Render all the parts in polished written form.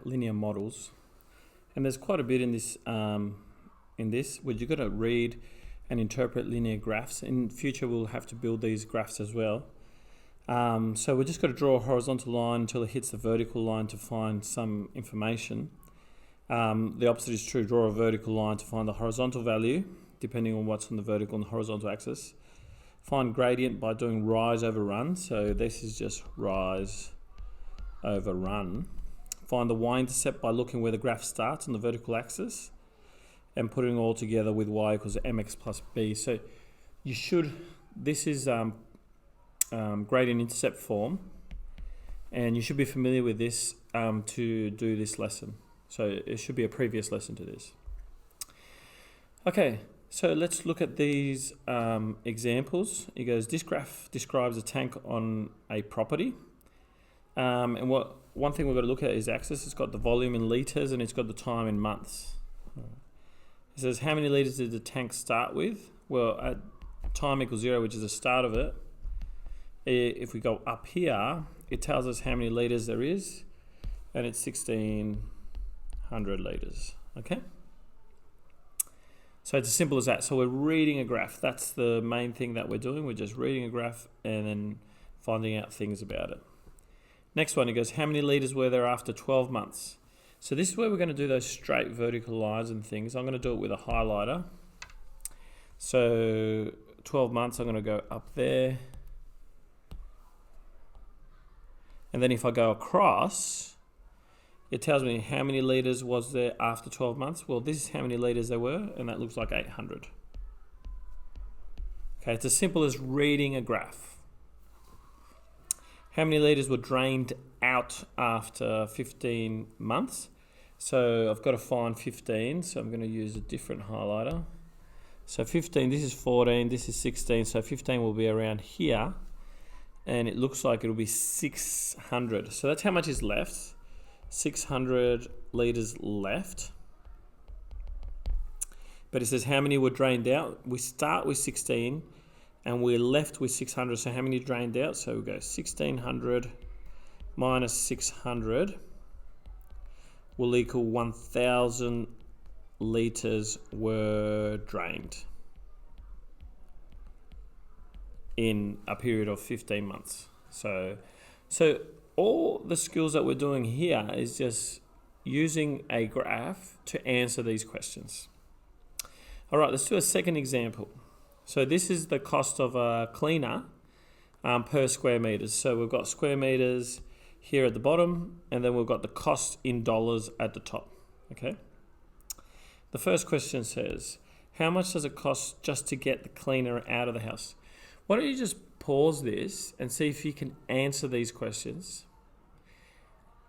linear models, and there's quite a bit in this where you've got to read and interpret linear graphs. In future, we'll have to build these graphs as well. So we're just got to draw a horizontal line until it hits the vertical line to find some information. The opposite is true. Draw a vertical line to find the horizontal value, depending on what's on the vertical and the horizontal axis. Find gradient by doing rise over run. So this is just rise over run. Find the y-intercept by looking where the graph starts on the vertical axis and putting it all together with y equals mx plus b. So you should, this is gradient intercept form, and you should be familiar with this to do this lesson. So it should be a previous lesson to this. Okay, so let's look at these examples. It goes, this graph describes a tank on a property. And one thing we've got to look at is axis. It's got the volume in litres and it's got the time in months. It says, how many litres did the tank start with? Well, at time equals 0, which is the start of it, if we go up here, it tells us how many litres there is, and it's 1600 litres, okay? So it's as simple as that. So we're reading a graph. That's the main thing that we're doing. We're just reading a graph and then finding out things about it. Next one, it goes, how many litres were there after 12 months? So this is where we're going to do those straight vertical lines and things. I'm going to do it with a highlighter. So 12 months, I'm going to go up there. And then if I go across, it tells me how many litres was there after 12 months. Well, this is how many litres there were, and that looks like 800. Okay, it's as simple as reading a graph. How many litres were drained out after 15 months? So I've got to find 15, so I'm going to use a different highlighter. So 15, this is 14, this is 16, so 15 will be around here. And it looks like it'll be 600. So that's how much is left. 600 litres left. But it says how many were drained out. We start with 16 and we're left with 600. So how many drained out? So we go 1600 minus 600 will equal 1000 litres were drained in a period of 15 months. So all the skills that we're doing here is just using a graph to answer these questions. All right, let's do a second example. So this is the cost of a cleaner per square meters. So we've got square meters here at the bottom, and then we've got the cost in dollars at the top, okay? The first question says, how much does it cost just to get the cleaner out of the house? Why don't you just pause this and see if you can answer these questions,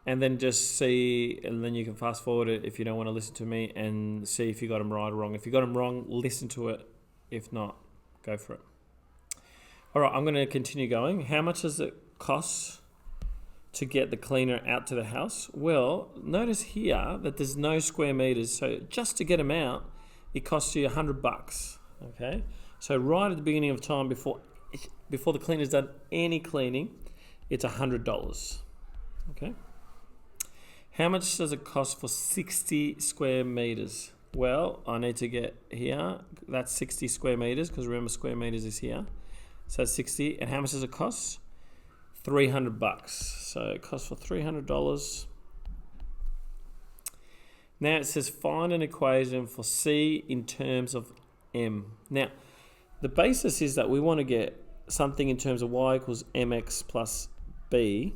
and then just see, and then you can fast forward it if you don't want to listen to me and see if you got them right or wrong. If you got them wrong, listen to it. If not, go for it. All right, I'm going to continue going. How much does it cost to get the cleaner out to the house? Well, notice here that there's no square meters. So just to get them out, it costs you $100, okay? So right at the beginning of time, before the cleaner's done any cleaning, it's $100, okay? How much does it cost for 60 square meters? Well, I need to get here, that's 60 square meters, because remember square meters is here. So that's 60, and how much does it cost? $300. So it costs for $300. Now it says find an equation for C in terms of M. Now, the basis is that we want to get something in terms of y equals mx plus b.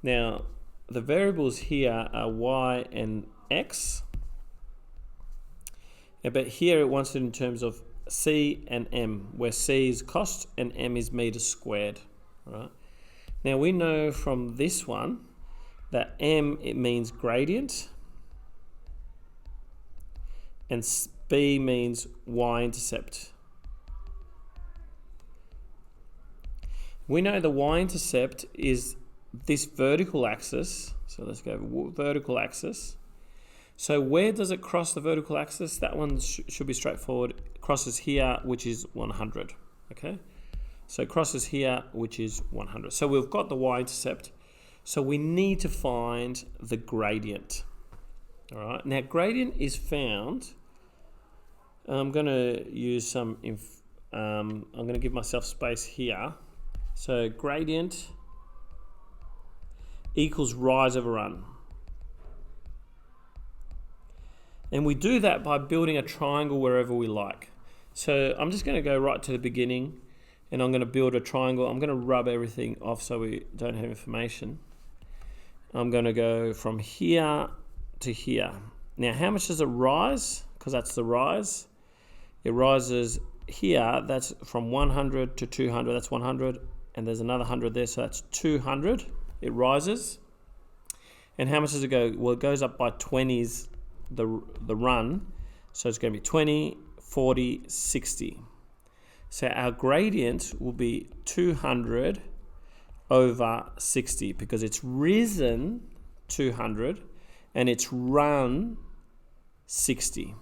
Now, the variables here are y and x. But here it wants it in terms of C and M, where C is cost and M is meters squared. Right? Now we know from this one that M, it means gradient, and B means y-intercept. We know the y-intercept is this vertical axis. So let's go vertical axis. So where does it cross the vertical axis? That one should be straightforward. It crosses here, which is 100. Okay. So it crosses here, which is 100. So we've got the y-intercept. So we need to find the gradient. All right. Now, gradient is found. I'm going to use some. I'm going to give myself space here. So gradient equals rise over run. And we do that by building a triangle wherever we like. So I'm just going to go right to the beginning and I'm going to build a triangle. I'm going to rub everything off so we don't have information. I'm going to go from here to here. Now, how much does it rise? Because that's the rise. It rises here. That's from 100 to 200. That's 100. And there's another 100 there. So that's 200. It rises. And how much does it go? Well, it goes up by 20s, the run. So it's going to be 20, 40, 60. So our gradient will be 200 over 60 because it's risen 200 and it's run 60.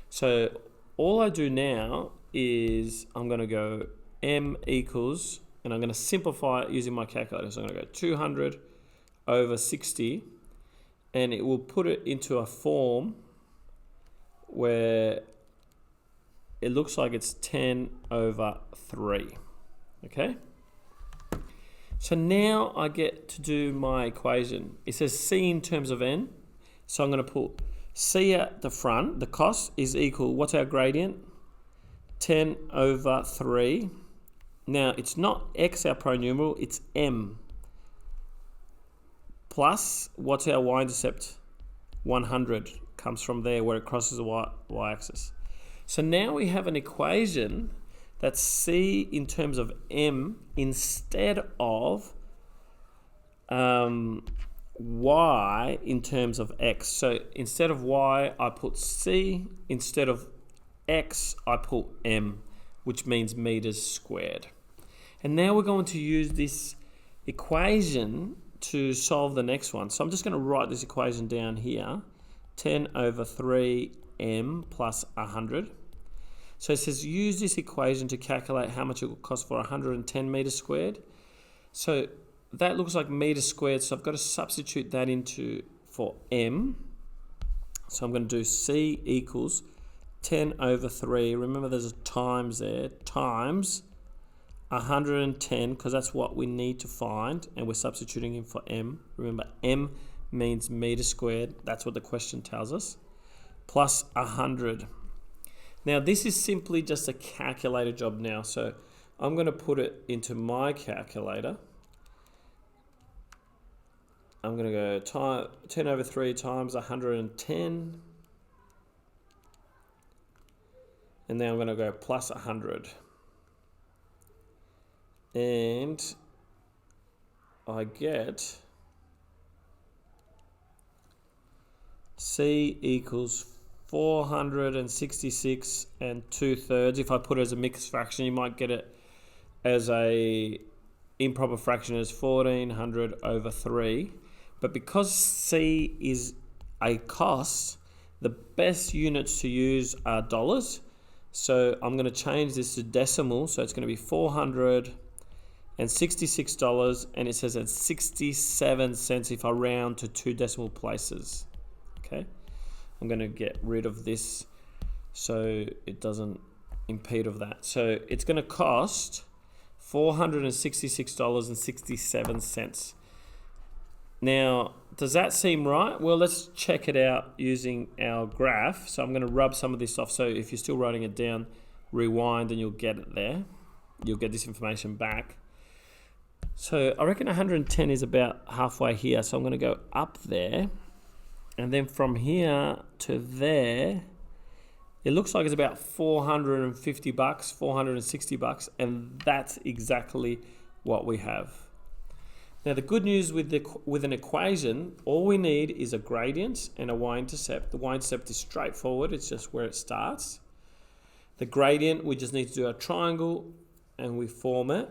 So all I do now is I'm going to go m equals, and I'm going to simplify it using my calculator. So I'm going to go 200 over 60, and it will put it into a form where it looks like it's 10 over 3. Okay? So now I get to do my equation. It says C in terms of n. So I'm going to put C at the front. The cost is equal, what's our gradient? 10 over 3. Now, it's not x, our pronumeral, it's m. Plus, what's our y-intercept? 100 comes from there where it crosses the y-axis. So now we have an equation that's C in terms of m instead of y in terms of x. So instead of y, I put C. Instead of x, I put m, which means meters squared. And now we're going to use this equation to solve the next one. So I'm just going to write this equation down here. 10 over 3m plus 100. So it says use this equation to calculate how much it will cost for 110 meters squared. So that looks like meters squared, so I've got to substitute that into for m. So I'm going to do C equals 10 over 3. Remember there's a times there, times 110, because that's what we need to find, and we're substituting in for m. Remember, m means meters squared. That's what the question tells us. Plus 100. Now, this is simply just a calculator job now. So I'm going to put it into my calculator. I'm going to go 10 over 3 times 110. And then I'm going to go plus 100. And I get C equals 466 and 2/3. If I put it as a mixed fraction, you might get it as a improper fraction as 1400 over 3. But because C is a cost, the best units to use are dollars. So I'm going to change this to decimal. So it's going to be $466, and it says it's 67 cents if I round to 2 decimal places. Okay. I'm going to get rid of this so it doesn't impede of that. So it's going to cost $466.67. Now, does that seem right? Well, let's check it out using our graph. So I'm going to rub some of this off. So if you're still writing it down, rewind and you'll get it there. You'll get this information back. So I reckon 110 is about halfway here. So I'm going to go up there. And then from here to there, it looks like it's about $450, $460, and that's exactly what we have. Now, the good news with an equation, all we need is a gradient and a y-intercept. The y-intercept is straightforward. It's just where it starts. The gradient, we just need to do a triangle and we form it.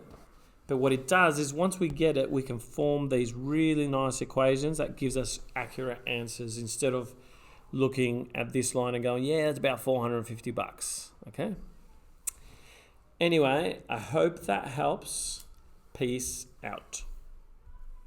But what it does is once we get it, we can form these really nice equations that gives us accurate answers instead of looking at this line and going, yeah, it's about $450. Okay. Anyway, I hope that helps. Peace out.